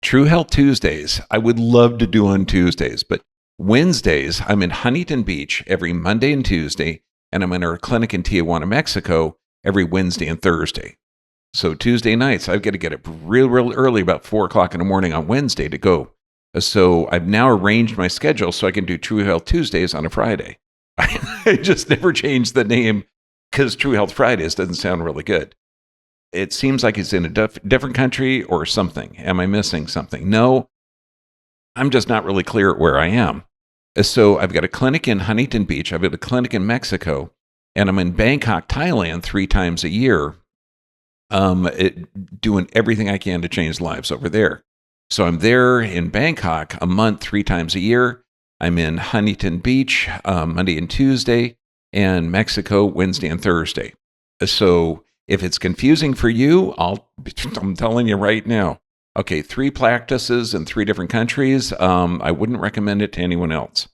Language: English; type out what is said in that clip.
True Health Tuesdays, I would love to do on Tuesdays, but Wednesdays, I'm in Huntington Beach every Monday and Tuesday, and I'm in our clinic in Tijuana, Mexico every Wednesday and Thursday. So Tuesday nights, I've got to get up real early, about 4 o'clock in the morning on Wednesday to go. So I've now arranged my schedule so I can do True Health Tuesdays on a Friday. I just never changed the name because True Health Fridays doesn't sound really good. It seems like it's in a different country or something. Am I missing something? No, I'm just not really clear at where I am. So I've got a clinic in Huntington Beach. I've got a clinic in Mexico, and I'm in Bangkok, Thailand 3 times a year, doing everything I can to change lives over there. So I'm there in Bangkok a month, 3 times a year. I'm in Huntington Beach Monday and Tuesday, and Mexico Wednesday and Thursday. So if it's confusing for you, I'm telling you right now. Okay, 3 practices in 3 different countries. I wouldn't recommend it to anyone else.